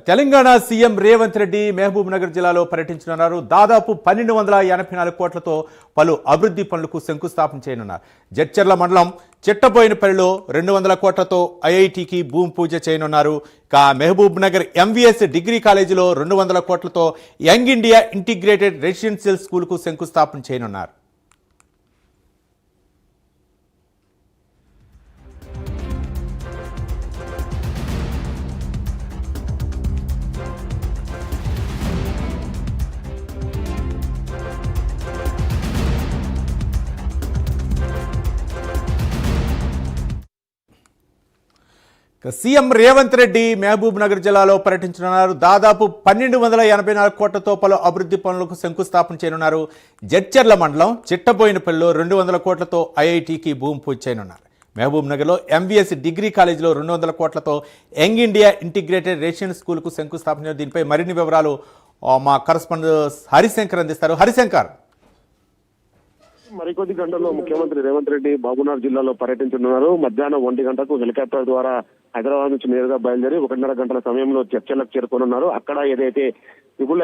Telangana CM Revanth Reddy Mahabub Nagar జిల్లాలో పర్యటించనున్నారు. దాదాపు 1284 కోట్లతో పలు అభివృద్ధి పనులకు శంకుస్థాపన చేయనున్నారు. జడ్చర్ల మండలం చిట్టబోయినపల్లిలో 200 కోట్లతో ఐఐటికి భూమి పూజ చేయనున్నారు. మహబూబ్ నగర్ ఎంవీఎస్ డిగ్రీ కాలేజీలో 200 కోట్లతో యంగ్ ఇండియా ఇంటిగ్రేటెడ్ రెసిడెన్షియల్ స్కూల్కు శంకుస్థాపన చేయనున్నారు. సీఎం రేవంత్ రెడ్డి మహబూబ్ నగర్ జిల్లాలో పర్యటించనున్నారు. దాదాపు 1284 కోట్లతో పలు అభివృద్ధి పనులకు శంకుస్థాపన చేయనున్నారు. జడ్చర్ల మండలం చిట్టబోయినపల్లిలో 200 కోట్లతో ఐఐటికి భూమి పూజ చేయనున్నారు. మహబూబ్ నగర్లో ఎంవీఎస్ డిగ్రీ కాలేజీలో 200 కోట్లతో యంగ్ ఇండియా ఇంటిగ్రేటెడ్ రెసిడెన్షియల్ స్కూల్కు శంకుస్థాపన. దీనిపై మరిన్ని వివరాలు మా కరస్పాండెంట్ హరిశంకర్ అందిస్తారు. హరిశంకర్, మరికొద్ది గంటల్లో ముఖ్యమంత్రి రేవంత్ రెడ్డి మహబూబ్నగర్ జిల్లాలో పర్యటించనున్నారు. మధ్యాహ్నం 1 గంటకు హెలికాప్టర్ ద్వారా హైదరాబాద్ నుంచి నేరుగా బయలుదేరి 1.5 గంటల సమయంలో చర్చలకు చేరుకోనున్నారు. అక్కడ ఏదైతే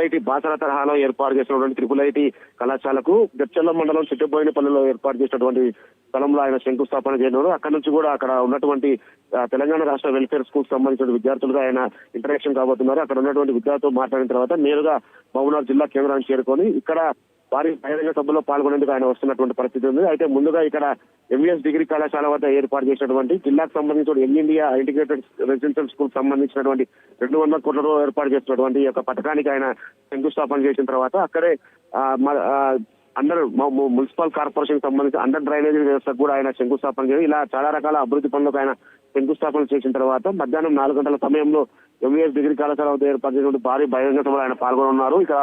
IIT బాసర తరహాలో ఏర్పాటు చేసినటువంటి IIT కళాశాలకు జడ్చర్ల మండలం చిట్టబోయినపల్లిలో ఏర్పాటు చేసినటువంటి స్థలంలో ఆయన శంకుస్థాపన చేయనున్నారు. అక్కడ నుంచి కూడా అక్కడ ఉన్నటువంటి తెలంగాణ రాష్ట్ర వెల్ఫేర్ స్కూల్ సంబంధించిన విద్యార్థులుగా ఆయన ఇంటరాక్షన్ కాబోతున్నారు. అక్కడ ఉన్నటువంటి విద్యార్థులతో మాట్లాడిన తర్వాత నేరుగా మహబూబ్నగర్ జిల్లా కేంద్రానికి చేరుకొని ఇక్కడ వారి బహిరంగ సభలో పాల్గొనేందుకు ఆయన వస్తున్నటువంటి పరిస్థితి ఉంది. అయితే ముందుగా ఇక్కడ ఎంవీఎస్ డిగ్రీ కళాశాల వద్ద ఏర్పాటు చేసినటువంటి జిల్లాకు సంబంధించిన young India integrated residential school సంబంధించినటువంటి 200 కోట్లతో ఏర్పాటు చేసినటువంటి ఈ యొక్క పథకానికి ఆయన శంకుస్థాపన చేసిన తర్వాత అక్కడే అండర్ మున్సిపల్ కార్పొరేషన్ సంబంధించి అండర్ డ్రైనేజీ వ్యవస్థకు కూడా ఆయన శంకుస్థాపన చేసి ఇలా చాలా రకాల అభివృద్ధి పనులకు ఆయన శంకుస్థాపన చేసిన తర్వాత మధ్యాహ్నం 4 గంటల సమయంలో ఎంవీఎస్ డిగ్రీ కళాశాల వద్ద ఏర్పాటు చేసినటువంటి భారీ బహిరంగ సభలో ఆయన పాల్గొనున్నారు. ఇక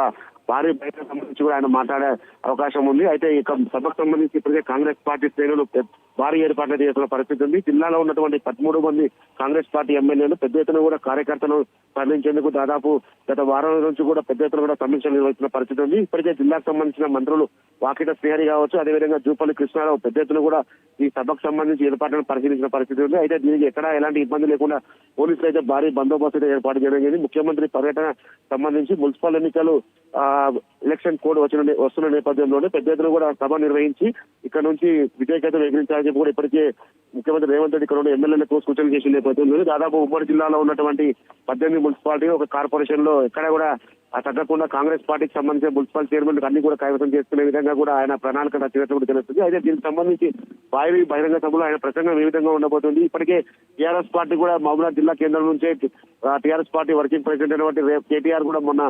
భారీ బయటకు సంబంధించి కూడా ఆయన మాట్లాడే అవకాశం ఉంది. అయితే ఇక సభకు సంబంధించి ఇప్పటికే కాంగ్రెస్ పార్టీ శ్రేణులు భారీ ఏర్పాట్లు చేస్తున్న పరిస్థితి ఉంది. జిల్లాలో ఉన్నటువంటి 13 మంది కాంగ్రెస్ పార్టీ ఎమ్మెల్యేలు పెద్ద ఎత్తున కూడా కార్యకర్తలను స్పందించేందుకు దాదాపు గత వారం నుంచి కూడా పెద్ద ఎత్తున కూడా సమీక్షలు నిర్వహిస్తున్న పరిస్థితి ఉంది. ఇప్పటికే జిల్లాకు సంబంధించిన మంత్రులు వాకిట శ్రీహరి కావచ్చు, అదేవిధంగా జూపల్లి కృష్ణారావు పెద్ద ఎత్తున కూడా ఈ సభకు సంబంధించి ఏర్పాట్లను పరిశీలించిన పరిస్థితి ఉంది. అయితే దీనికి ఎక్కడా ఎలాంటి ఇబ్బంది లేకుండా పోలీసులు అయితే భారీ బందోబస్తు ఏర్పాటు చేయడం జరిగింది. ముఖ్యమంత్రి పర్యటన సంబంధించి మున్సిపల్ ఎన్నికలు ఎలక్షన్ కోడ్ వస్తున్న నేపథ్యంలోనే పెద్ద ఎత్తున కూడా సభ నిర్వహించి ఇక్కడ నుంచి విజయకేతనం ఎగిరించాలని చెప్పి కూడా ఇప్పటికే ముఖ్యమంత్రి రేవంత్ రెడ్డి ఇక్కడ ఉన్న ఎమ్మెల్యేలకు సూచనలు చేసిన నేపథ్యంలో దాదాపు ఉమ్మడి జిల్లాలో ఉన్నటువంటి 18 మున్సిపాలిటీ ఒక కార్పొరేషన్ లో ఎక్కడ కూడా తగ్గకుండా కాంగ్రెస్ పార్టీకి సంబంధించిన మున్సిపల్ చైర్మన్ అన్ని కూడా కైవసం చేసుకునే విధంగా కూడా ఆయన ప్రణాళిక రచించినట్టు కూడా తెలుస్తుంది. అయితే దీనికి సంబంధించి భారీ బహిరంగ సభలో ఆయన ప్రసంగం ఏ విధంగా ఉండబోతుంది. ఇప్పటికే టీఆర్ఎస్ పార్టీ కూడా మహబూబ్నగర్ జిల్లా కేంద్రం నుంచే టీఆర్ఎస్ పార్టీ వర్కింగ్ ప్రెసిడెంట్ అయినటువంటి కేటీఆర్ కూడా మొన్న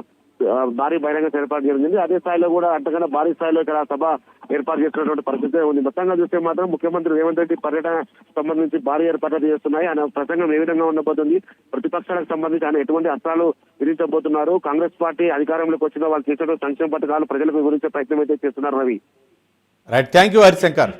భారీ బహిరంగ ఏర్పాటు జరిగింది. అదే స్థాయిలో కూడా అంతకన్నా భారీ స్థాయిలో ఇక్కడ సభ ఏర్పాటు చేస్తున్నటువంటి పరిస్థితి ఉంది. మొత్తంగా చూస్తే మాత్రం ముఖ్యమంత్రి రేవంత్ రెడ్డి పర్యటన సంబంధించి భారీ ఏర్పాట్లు చేస్తున్నాయి. ఆయన ప్రసంగం ఏ విధంగా ఉండబోతుంది, ప్రతిపక్షాలకు సంబంధించి ఆయన ఎటువంటి అస్త్రాలు విధించబోతున్నారు, కాంగ్రెస్ పార్టీ అధికారంలోకి వచ్చిన వాళ్ళు చేసిన సంక్షేమ పథకాలు ప్రజలకు వివరించే ప్రయత్నం అయితే చేస్తున్నారు. Ravi, right, thank you Harishankar.